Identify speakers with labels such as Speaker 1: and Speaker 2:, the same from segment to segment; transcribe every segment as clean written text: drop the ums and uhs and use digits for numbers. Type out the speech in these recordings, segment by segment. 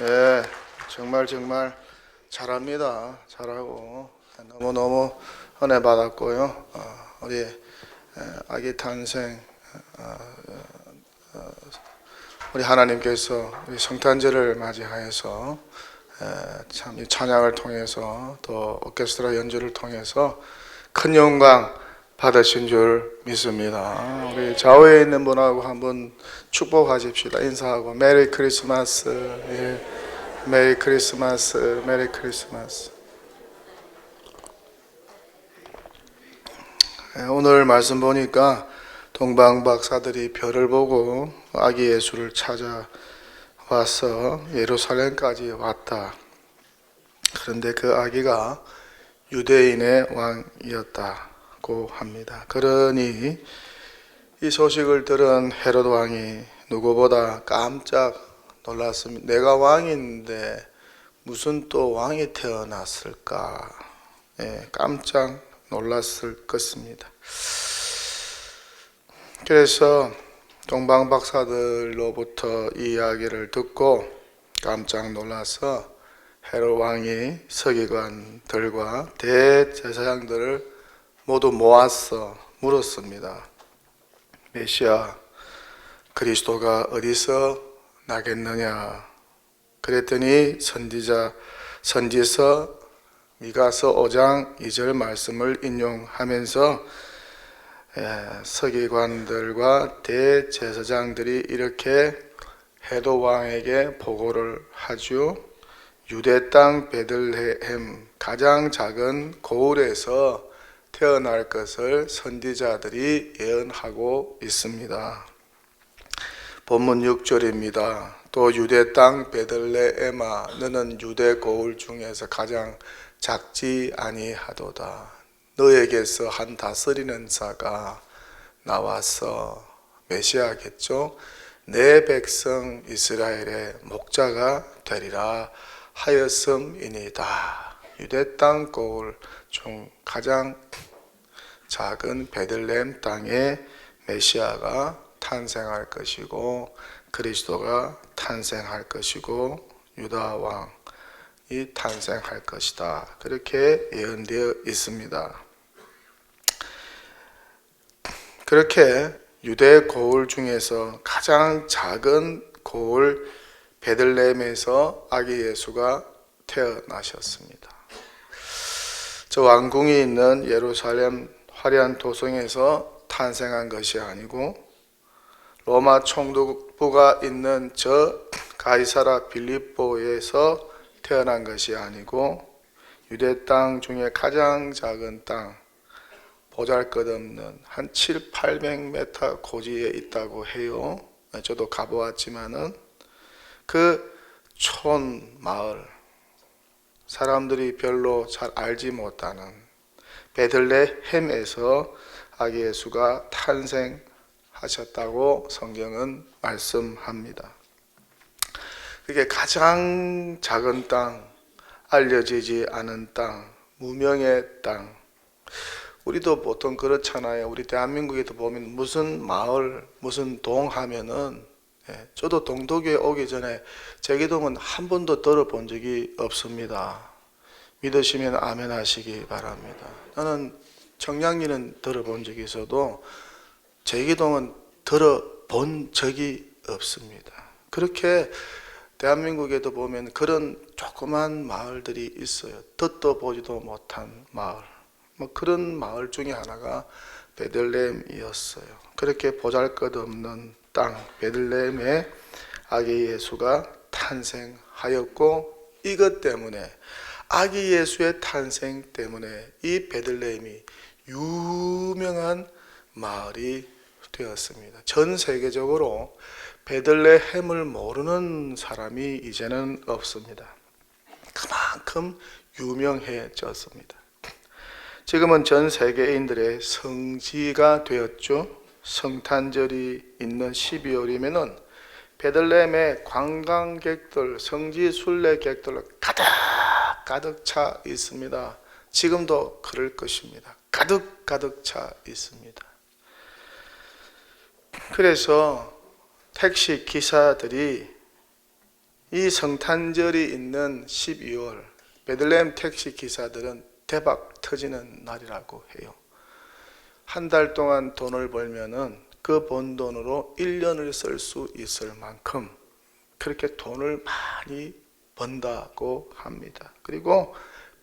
Speaker 1: 예, 정말 잘합니다. 잘하고 너무너무 은혜 받았고요. 우리 아기 탄생 우리 하나님께서 우리 성탄절을 맞이하여서 참 이 찬양을 통해서 또 오케스트라 연주를 통해서 큰 영광 받으신 줄 믿습니다. 우리 좌우에 있는 분하고 한번 축복하십시다. 인사하고 메리 크리스마스. 예. 메리 크리스마스. 메리 크리스마스. 오늘 말씀 보니까 동방 박사들이 별을 보고 아기 예수를 찾아와서 예루살렘까지 왔다. 그런데 그 아기가 유대인의 왕이었다고 합니다. 그러니 이 소식을 들은 헤롯 왕이 누구보다 깜짝 놀랐습니다. 내가 왕인데 무슨 또 왕이 태어났을까? 깜짝 놀랐을 것입니다. 그래서 동방 박사들로부터 이 이야기를 듣고 깜짝 놀라서 헤롯 왕이 서기관들과 대제사장들을 모두 모아서 물었습니다. 메시아 그리스도가 어디서 나겠느냐? 그랬더니 선지서 미가서 5장 2절 말씀을 인용하면서 서기관들과 대제사장들이 이렇게 헤롯 왕에게 보고를 하죠. 유대 땅 베들레헴 가장 작은 고을에서 태어날 것을 선지자들이 예언하고 있습니다. 본문 6절입니다. 또 유대 땅 베들레헴아 너는 유대 고을 중에서 가장 작지 아니하도다. 너에게서 한 다스리는 자가 나와서 메시아겠죠. 내 백성 이스라엘의 목자가 되리라 하였음이니이다. 유대 땅 고을 중 가장 작은 베들레헴 땅에 메시아가 탄생할 것이고 그리스도가 탄생할 것이고 유다 왕이 탄생할 것이다. 그렇게 예언되어 있습니다. 그렇게 유대 고을 중에서 가장 작은 고을 베들레헴에서 아기 예수가 태어나셨습니다. 저 왕궁이 있는 예루살렘 화려한 도성에서 탄생한 것이 아니고 로마 총독부가 있는 저 가이사라 빌립보에서 태어난 것이 아니고 유대 땅 중에 가장 작은 땅 보잘것없는 한 700-800m 고지에 있다고 해요. 저도 가보았지만은 그 촌 마을 사람들이 별로 잘 알지 못하는 베들레헴에서 아기 예수가 탄생하셨다고 성경은 말씀합니다. 그게 가장 작은 땅, 알려지지 않은 땅, 무명의 땅. 우리도 보통 그렇잖아요. 우리 대한민국에도 보면 무슨 마을, 무슨 동 하면은 저도 동독에 오기 전에 제기동은 한 번도 들어본 적이 없습니다. 믿으시면 아멘 하시기 바랍니다. 나는 청량리는 들어본 적이 있어도 제기동은 들어본 적이 없습니다. 그렇게 대한민국에도 보면 그런 조그만 마을들이 있어요. 듣도 보지도 못한 마을. 그런 마을 중에 하나가 베들레헴이었어요. 그렇게 보잘것없는 땅 베들레헴에 아기 예수가 탄생하였고 이것 때문에 아기 예수의 탄생 때문에 이 베들레헴이 유명한 마을이 되었습니다. 전 세계적으로 베들레헴을 모르는 사람이 이제는 없습니다. 그만큼 유명해졌습니다. 지금은 전 세계인들의 성지가 되었죠. 성탄절이 있는 12월이면은 베들레헴에 관광객들, 성지 순례객들로 가득 차 있습니다. 지금도 그럴 것입니다. 가득 차 있습니다. 그래서 택시 기사들이 이 성탄절이 있는 12월 베들레헴 택시 기사들은 대박 터지는 날이라고 해요. 한 달 동안 돈을 벌면은 그 번 돈으로 1년을 쓸 수 있을 만큼 그렇게 돈을 많이 번다고 합니다. 그리고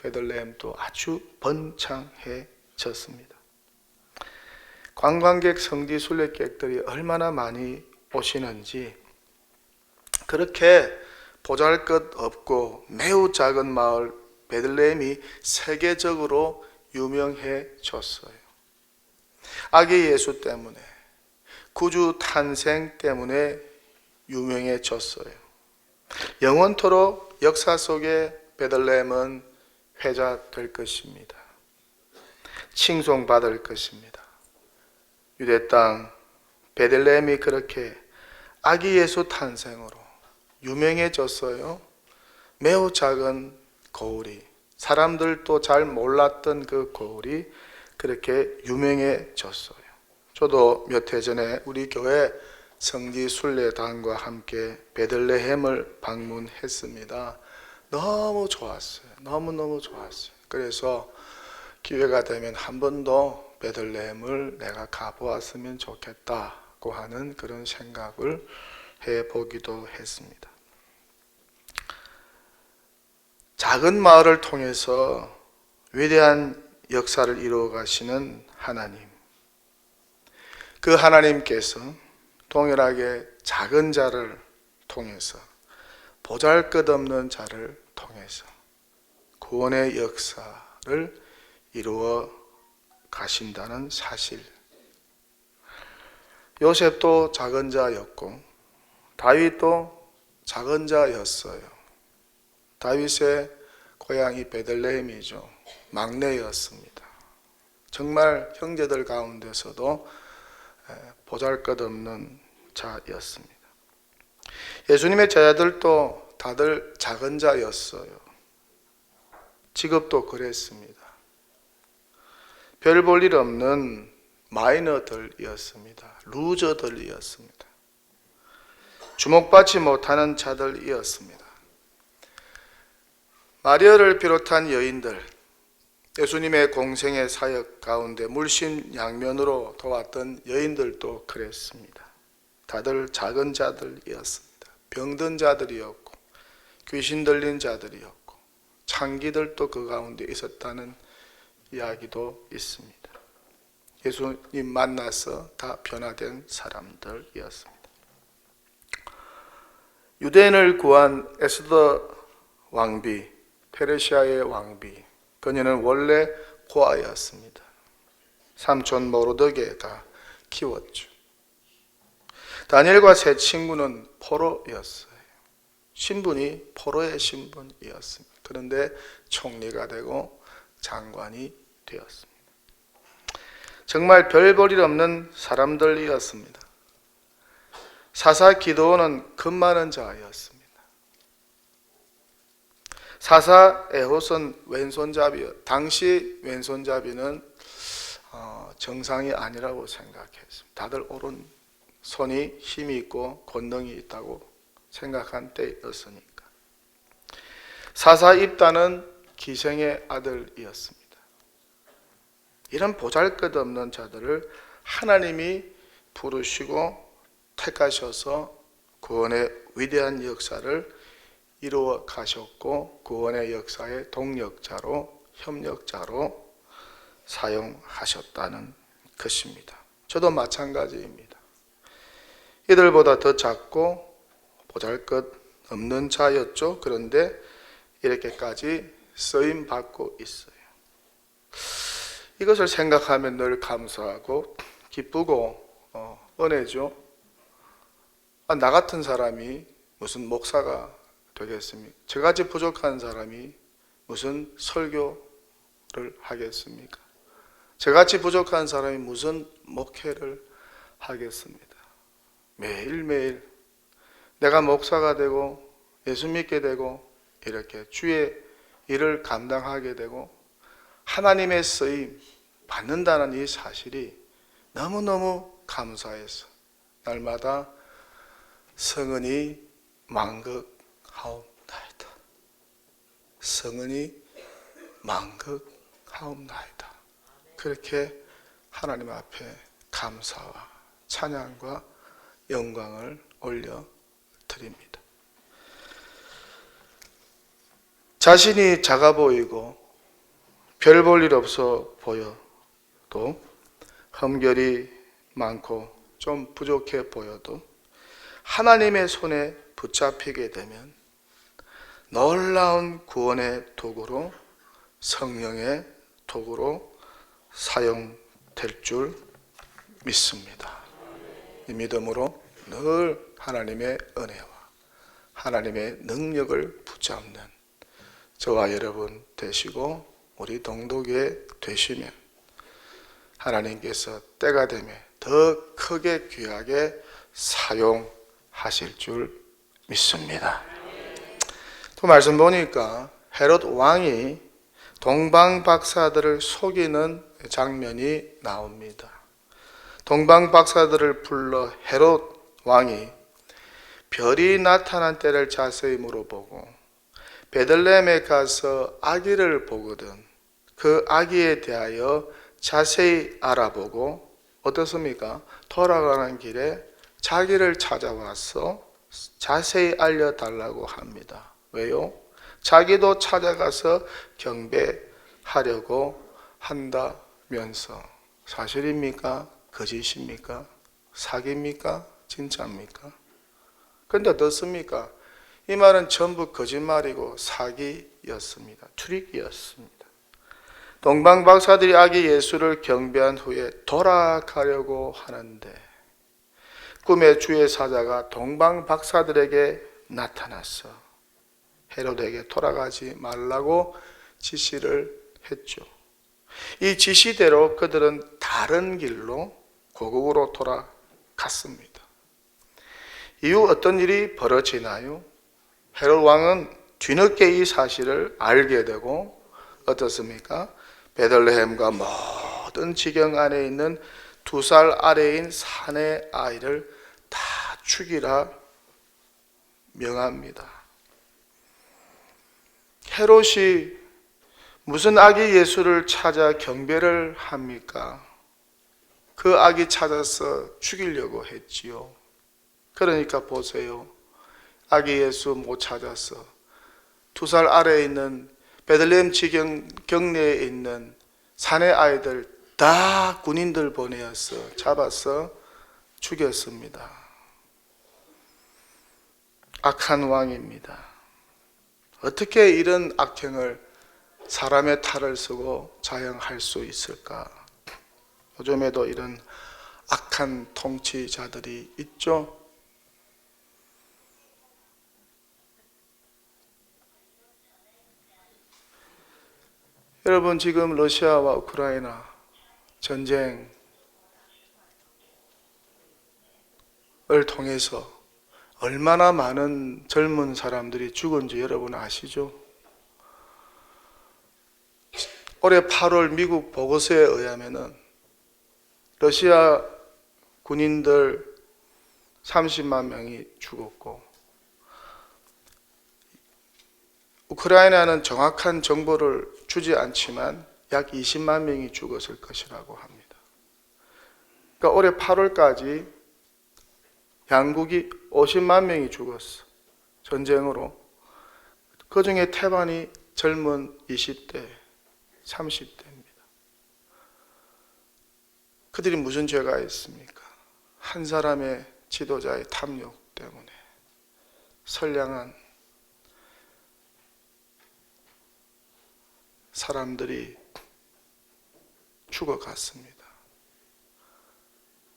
Speaker 1: 베들레헴도 아주 번창해졌습니다. 관광객 성지 순례객들이 얼마나 많이 오시는지, 그렇게 보잘것없고 매우 작은 마을 베들레헴이 세계적으로 유명해졌어요. 아기 예수 때문에, 구주 탄생 때문에 유명해졌어요. 영원토록 역사 속에 베들레헴은 회자될 것입니다. 칭송받을 것입니다. 유대 땅 베들레헴이 그렇게 아기 예수 탄생으로 유명해졌어요. 매우 작은 거울이, 사람들도 잘 몰랐던 그 거울이 그렇게 유명해졌어요. 저도 몇 해 전에 우리 교회 성지 순례단과 함께 베들레헴을 방문했습니다. 너무 좋았어요. 너무너무 좋았어요. 그래서 기회가 되면 한 번 더 베들레헴을 내가 가보았으면 좋겠다고 하는 그런 생각을 해보기도 했습니다. 작은 마을을 통해서 위대한 역사를 이루어 가시는 하나님, 그 하나님께서 동일하게 작은 자를 통해서, 보잘것없는 자를 통해서 구원의 역사를 이루어 가신다는 사실. 요셉도 작은 자였고 다윗도 작은 자였어요. 다윗의 고향이 베들레헴이죠. 막내였습니다. 정말 형제들 가운데서도 보잘것없는 자였습니다. 예수님의 제자들도 다들 작은 자였어요. 직업도 그랬습니다. 별 볼 일 없는 마이너들이었습니다. 루저들이었습니다. 주목받지 못하는 자들이었습니다. 마리아를 비롯한 여인들, 예수님의 공생의 사역 가운데 물심양면으로 도왔던 여인들도 그랬습니다. 다들 작은 자들이었습니다. 병든 자들이었고 귀신 들린 자들이었고 창기들도 그 가운데 있었다는 이야기도 있습니다. 예수님 만나서 다 변화된 사람들이었습니다. 유대인을 구한 에스더 왕비, 페르시아의 왕비, 그녀는 원래 고아였습니다. 삼촌 모르드게가 키웠죠. 다니엘과 세 친구는 포로였어요. 신분이 포로의 신분이었습니다. 그런데 총리가 되고 장관이 되었습니다. 정말 별 볼 일 없는 사람들이었습니다. 사사 기드온은 금 많은 자였습니다. 사사 에봇은 왼손잡이요. 당시 왼손잡이는 정상이 아니라고 생각했습니다. 다들 오른손이 힘이 있고 권능이 있다고 생각한 때였으니까. 사사 입다는 기생의 아들이었습니다. 이런 보잘것없는 자들을 하나님이 부르시고 택하셔서 구원의 위대한 역사를 이루어 가셨고 구원의 역사의 동력자로, 협력자로 사용하셨다는 것입니다. 저도 마찬가지입니다. 이들보다 더 작고 보잘것없는 자였죠. 그런데 이렇게까지 쓰임받고 있어요. 이것을 생각하면 늘 감사하고 기쁘고 은혜죠. 나 같은 사람이 무슨 목사가 되겠습니까? 저같이 부족한 사람이 무슨 설교를 하겠습니까? 저같이 부족한 사람이 무슨 목회를 하겠습니다. 매일매일 내가 목사가 되고 예수 믿게 되고 이렇게 주의 일을 감당하게 되고 하나님의 쓰임 받는다는 이 사실이 너무너무 감사해서 날마다 성은이 하옵나이다. 성은이 만극하옵나이다. 그렇게 하나님 앞에 감사와 찬양과 영광을 올려드립니다. 자신이 작아 보이고 별 볼 일 없어 보여도, 흠결이 많고 좀 부족해 보여도 하나님의 손에 붙잡히게 되면 놀라운 구원의 도구로, 성령의 도구로 사용될 줄 믿습니다. 이 믿음으로 늘 하나님의 은혜와 하나님의 능력을 붙잡는 저와 여러분 되시고 우리 동독에 되시면 하나님께서 때가 되면 더 크게 귀하게 사용하실 줄 믿습니다. 또 말씀 보니까 헤롯 왕이 동방 박사들을 속이는 장면이 나옵니다. 동방 박사들을 불러 헤롯 왕이 별이 나타난 때를 자세히 물어보고 베들레헴에 가서 아기를 보거든 그 아기에 대하여 자세히 알아보고 어떻습니까? 돌아가는 길에 자기를 찾아와서 자세히 알려달라고 합니다. 왜요? 자기도 찾아가서 경배하려고 한다면서. 사실입니까? 거짓입니까? 사기입니까? 진짜입니까? 그런데 어떻습니까? 이 말은 전부 거짓말이고 사기였습니다. 트릭이었습니다. 동방 박사들이 아기 예수를 경배한 후에 돌아가려고 하는데 꿈의 주의 사자가 동방 박사들에게 나타났어 헤롯에게 돌아가지 말라고 지시를 했죠. 이 지시대로 그들은 다른 길로 고국으로 돌아갔습니다. 이후 어떤 일이 벌어지나요? 헤롯 왕은 뒤늦게 이 사실을 알게 되고 어떻습니까? 베들레헴과 모든 지경 안에 있는 2살 아래인 사내 아이를 다 죽이라 명합니다. 헤롯이 무슨 아기 예수를 찾아 경배를 합니까? 그 아기 찾아서 죽이려고 했지요. 그러니까 보세요. 아기 예수 못 찾아서 2살 아래에 있는 베들레헴 지경 경내에 있는 사내 아이들 다 군인들 보내어서 잡아서 죽였습니다. 악한 왕입니다. 어떻게 이런 악행을 사람의 탈을 쓰고 자행할 수 있을까? 요즘에도 이런 악한 통치자들이 있죠. 여러분, 지금 러시아와 우크라이나 전쟁을 통해서 얼마나 많은 젊은 사람들이 죽은지 여러분 아시죠? 올해 8월 미국 보고서에 의하면 러시아 군인들 30만 명이 죽었고 우크라이나는 정확한 정보를 주지 않지만 약 20만 명이 죽었을 것이라고 합니다. 그러니까 올해 8월까지 양국이 50만 명이 죽었어. 전쟁으로. 그 중에 태반이 젊은 20대, 30대입니다. 그들이 무슨 죄가 있습니까? 한 사람의 지도자의 탐욕 때문에 선량한 사람들이 죽어갔습니다.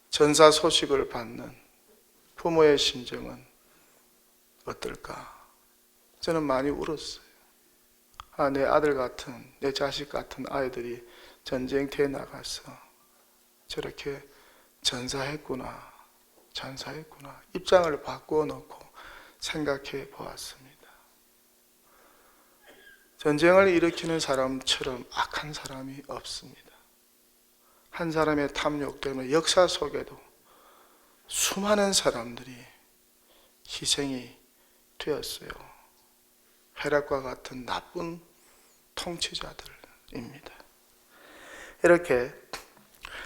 Speaker 1: 전사 소식을 받는 부모의 심정은 어떨까? 저는 많이 울었어요. 내 아들 같은, 내 자식 같은 아이들이 전쟁터에 나가서 저렇게 전사했구나. 입장을 바꾸어 놓고 생각해 보았습니다. 전쟁을 일으키는 사람처럼 악한 사람이 없습니다. 한 사람의 탐욕 때문에 역사 속에도 수많은 사람들이 희생이 되었어요. 헤롯과 같은 나쁜 통치자들입니다. 이렇게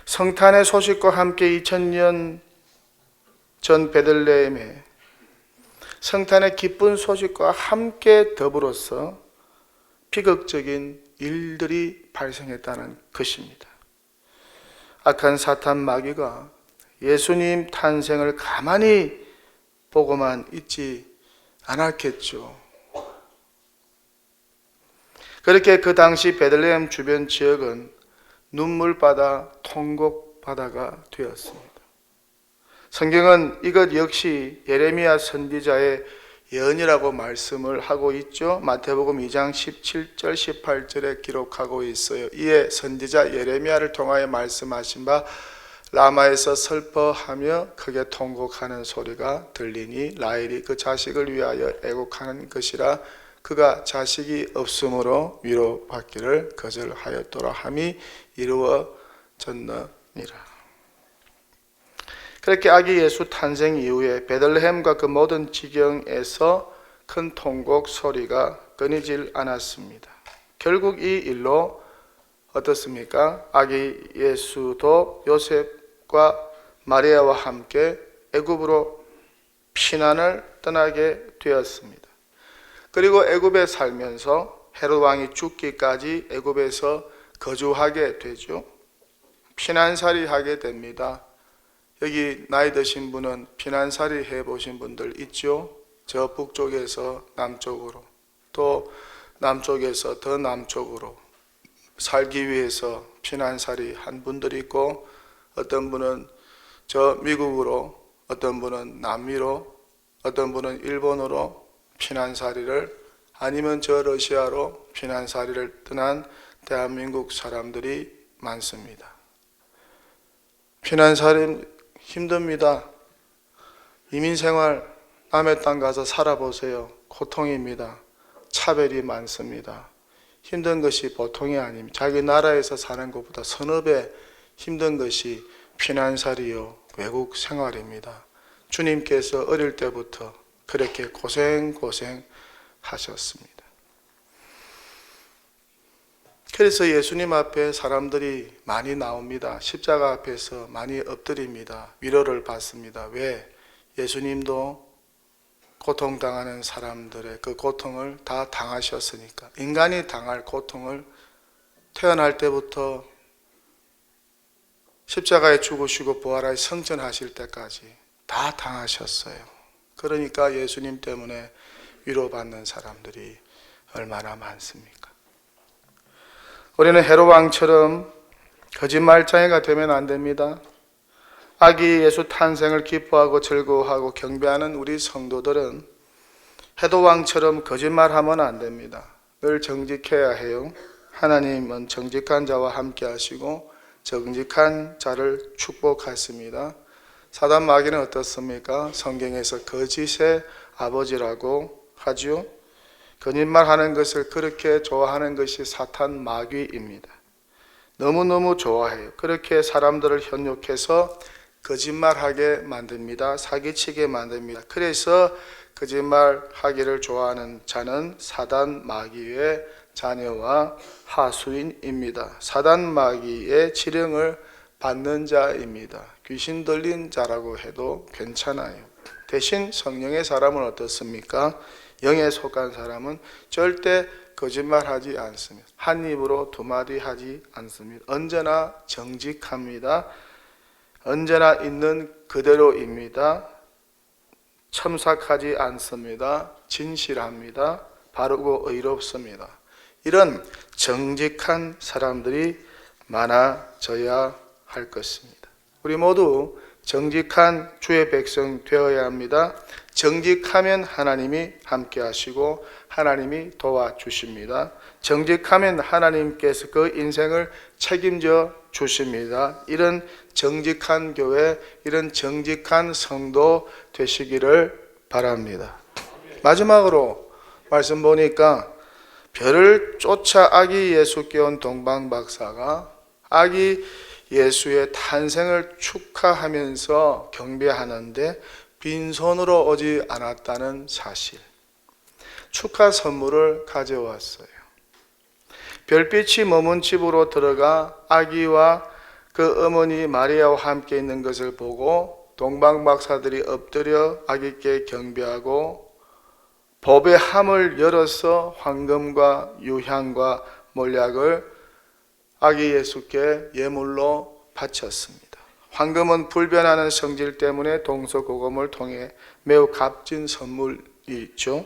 Speaker 1: 성탄의 소식과 함께 2000년 전 베들레헴에 성탄의 기쁜 소식과 함께 더불어서 비극적인 일들이 발생했다는 것입니다. 악한 사탄 마귀가 예수님 탄생을 가만히 보고만 있지 않았겠죠. 그렇게 그 당시 베들레헴 주변 지역은 눈물바다, 통곡바다가 되었습니다. 성경은 이것 역시 예레미야 선지자의 예언이라고 말씀을 하고 있죠. 마태복음 2장 17절 18절에 기록하고 있어요. 이에 선지자 예레미야를 통하여 말씀하신 바 라마에서 슬퍼하며 크게 통곡하는 소리가 들리니 라헬이 그 자식을 위하여 애곡하는 것이라. 그가 자식이 없으므로 위로받기를 거절하였도다 함이 이루어졌느니라. 그렇게 아기 예수 탄생 이후에 베들레헴과 그 모든 지경에서 큰 통곡 소리가 끊이질 않았습니다. 결국 이 일로 어떻습니까? 아기 예수도 요셉과 마리아와 함께 애굽으로 피난을 떠나게 되었습니다. 그리고 애굽에 살면서 헤롯 왕이 죽기까지 애굽에서 거주하게 되죠. 피난살이 하게 됩니다. 여기 나이 드신 분은 피난살이 해보신 분들 있죠? 저 북쪽에서 남쪽으로, 또 남쪽에서 더 남쪽으로 살기 위해서 피난살이 한 분들이 있고, 어떤 분은 저 미국으로, 어떤 분은 남미로, 어떤 분은 일본으로 피난살이를, 아니면 저 러시아로 피난살이를 떠난 대한민국 사람들이 많습니다. 피난살이 힘듭니다. 이민생활 남의 땅 가서 살아보세요. 고통입니다. 차별이 많습니다. 힘든 것이 보통이 아닙니다. 자기 나라에서 사는 것보다 서너 배 힘든 것이 피난살이요 외국 생활입니다. 주님께서 어릴 때부터 그렇게 고생 하셨습니다. 그래서 예수님 앞에 사람들이 많이 나옵니다. 십자가 앞에서 많이 엎드립니다. 위로를 받습니다. 왜? 예수님도 고통당하는 사람들의 그 고통을 다 당하셨으니까. 인간이 당할 고통을 태어날 때부터 십자가에 죽으시고 부활하여 성천하실 때까지 다 당하셨어요. 그러니까 예수님 때문에 위로받는 사람들이 얼마나 많습니까? 우리는 헤롯 왕처럼 거짓말장애가 되면 안 됩니다. 아기 예수 탄생을 기뻐하고 즐거워하고 경배하는 우리 성도들은 헤롯 왕처럼 거짓말하면 안 됩니다. 늘 정직해야 해요. 하나님은 정직한 자와 함께 하시고 정직한 자를 축복하십니다. 사단 마귀는 어떻습니까? 성경에서 거짓의 아버지라고 하죠. 거짓말하는 것을 그렇게 좋아하는 것이 사탄 마귀입니다. 너무너무 좋아해요. 그렇게 사람들을 현혹해서 거짓말하게 만듭니다. 사기치게 만듭니다. 그래서 거짓말하기를 좋아하는 자는 사단 마귀의 자녀와 하수인입니다. 사단 마귀의 지령을 받는 자입니다. 귀신 들린 자라고 해도 괜찮아요. 대신 성령의 사람은 어떻습니까? 영에 속한 사람은 절대 거짓말하지 않습니다. 한 입으로 두 마디 하지 않습니다. 언제나 정직합니다. 언제나 있는 그대로입니다. 첨삭하지 않습니다. 진실합니다. 바르고 의롭습니다. 이런 정직한 사람들이 많아져야 할 것입니다. 우리 모두 정직한 주의 백성 되어야 합니다. 정직하면 하나님이 함께 하시고 하나님이 도와주십니다. 정직하면 하나님께서 그 인생을 책임져 주십니다. 이런 정직한 교회, 이런 정직한 성도 되시기를 바랍니다. 마지막으로 말씀 보니까 별을 쫓아 아기 예수 깨운 동방 박사가 아기 예수의 탄생을 축하하면서 경배하는데 빈손으로 오지 않았다는 사실. 축하 선물을 가져왔어요. 별빛이 머문 집으로 들어가 아기와 그 어머니 마리아와 함께 있는 것을 보고 동방박사들이 엎드려 아기께 경배하고 법의 함을 열어서 황금과 유향과 몰약을 아기 예수께 예물로 바쳤습니다. 황금은 불변하는 성질 때문에 동서고금을 통해 매우 값진 선물이죠.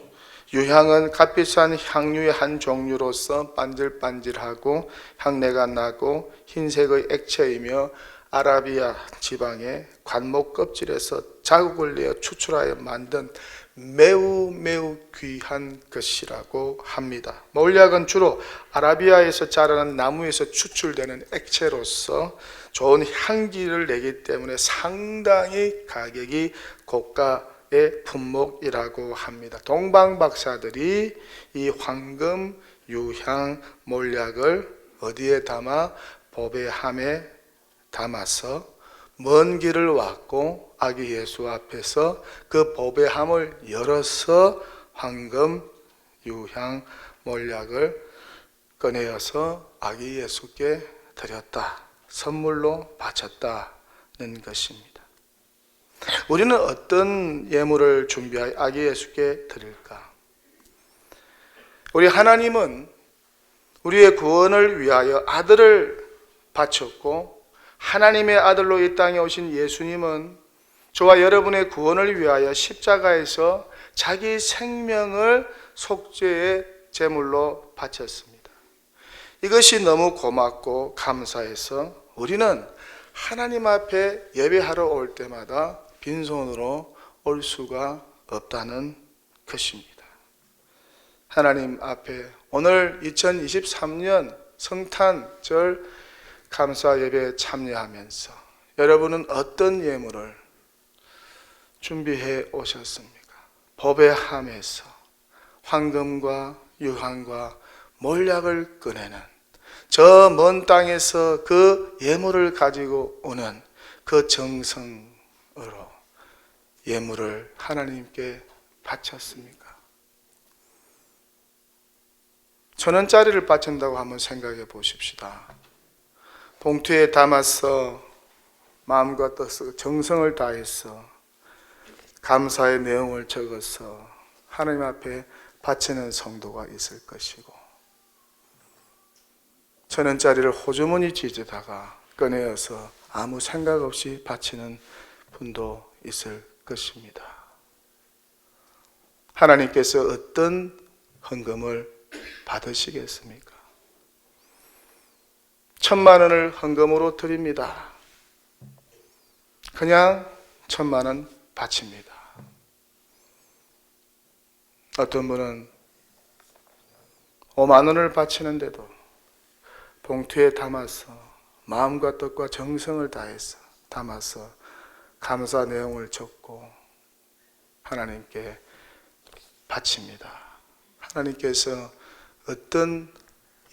Speaker 1: 유향은 값비싼 향유의 한 종류로서 반질반질하고 향내가 나고 흰색의 액체이며 아라비아 지방의 관목 껍질에서 자국을 내어 추출하여 만든 매우 귀한 것이라고 합니다. 몰약은 주로 아라비아에서 자라는 나무에서 추출되는 액체로서 좋은 향기를 내기 때문에 상당히 가격이 고가의 품목이라고 합니다. 동방박사들이 이 황금, 유향, 몰약을 어디에 담아? 법의 함에 담아서 먼 길을 왔고 아기 예수 앞에서 그 법의 함을 열어서 황금, 유향, 몰약을 꺼내어서 아기 예수께 드렸다. 선물로 바쳤다는 것입니다. 우리는 어떤 예물을 준비하여 아기 예수께 드릴까? 우리 하나님은 우리의 구원을 위하여 아들을 바쳤고 하나님의 아들로 이 땅에 오신 예수님은 저와 여러분의 구원을 위하여 십자가에서 자기 생명을 속죄의 제물로 바쳤습니다. 이것이 너무 고맙고 감사해서 우리는 하나님 앞에 예배하러 올 때마다 빈손으로 올 수가 없다는 것입니다. 하나님 앞에 오늘 2023년 성탄절 감사 예배에 참여하면서 여러분은 어떤 예물을 준비해 오셨습니까? 법의 함에서 황금과 유향과 몰약을 꺼내는 저 먼 땅에서 그 예물을 가지고 오는 그 정성으로 예물을 하나님께 바쳤습니까? 1,000원짜리를 바친다고 한번 생각해 보십시다. 봉투에 담아서 마음과 뜻을 정성을 다해서 감사의 내용을 적어서 하나님 앞에 바치는 성도가 있을 것이고 1,000원짜리를 호주머니 찢어다가 꺼내어서 아무 생각 없이 바치는 분도 있을 것입니다. 하나님께서 어떤 헌금을 받으시겠습니까? 1,000만 원을 헌금으로 드립니다. 그냥 1,000만 원 바칩니다. 어떤 분은 5만 원을 바치는데도 봉투에 담아서 마음과 뜻과 정성을 다해서 담아서 감사 내용을 적고 하나님께 바칩니다. 하나님께서 어떤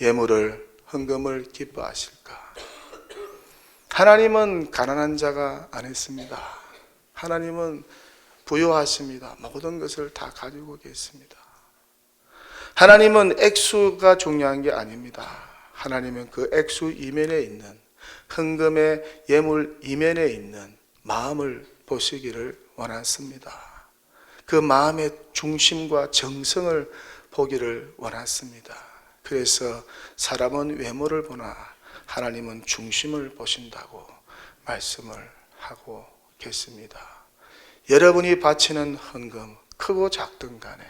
Speaker 1: 예물을 헌금을 기뻐하실까? 하나님은 가난한 자가 아니십니다. 하나님은 부유하십니다. 모든 것을 다 가지고 계십니다. 하나님은 액수가 중요한 게 아닙니다. 하나님은 그 액수 이면에 있는 헌금의 예물 이면에 있는 마음을 보시기를 원하십니다. 그 마음의 중심과 정성을 보기를 원하십니다. 그래서 사람은 외모를 보나 하나님은 중심을 보신다고 말씀을 하고 계십니다. 여러분이 바치는 헌금 크고 작든 간에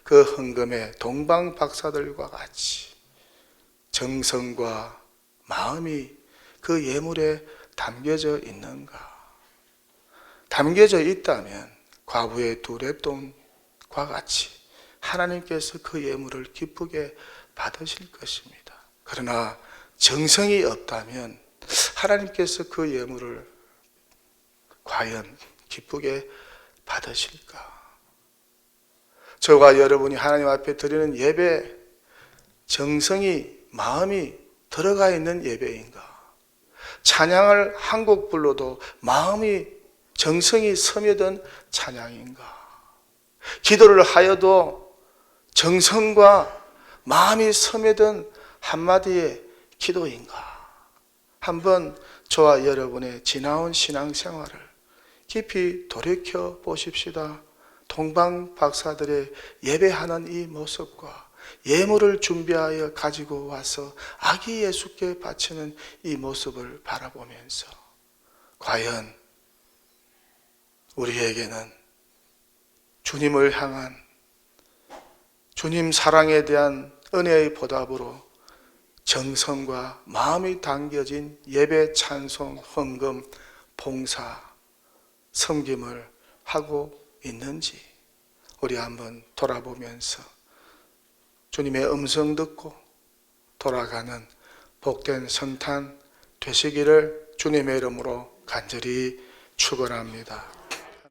Speaker 1: 그 헌금에 동방 박사들과 같이 정성과 마음이 그 예물에 담겨져 있는가? 담겨져 있다면 과부의 두 렛돈과 같이 하나님께서 그 예물을 기쁘게 받으실 것입니다. 그러나 정성이 없다면 하나님께서 그 예물을 과연 기쁘게 받으실까? 저와 여러분이 하나님 앞에 드리는 예배, 정성이, 마음이 들어가 있는 예배인가? 찬양을 한 곡 불러도 마음이, 정성이 스며든 찬양인가? 기도를 하여도 정성과 마음이 스며든 한마디의 기도인가? 한번 저와 여러분의 지나온 신앙생활을 깊이 돌이켜 보십시다. 동방 박사들의 예배하는 이 모습과 예물을 준비하여 가지고 와서 아기 예수께 바치는 이 모습을 바라보면서 과연 우리에게는 주님을 향한 주님 사랑에 대한 은혜의 보답으로 정성과 마음이 담겨진 예배, 찬송, 헌금, 봉사, 섬김을 하고 있는지 우리 한번 돌아보면서 주님의 음성 듣고 돌아가는 복된 성탄 되시기를 주님의 이름으로 간절히 축원합니다.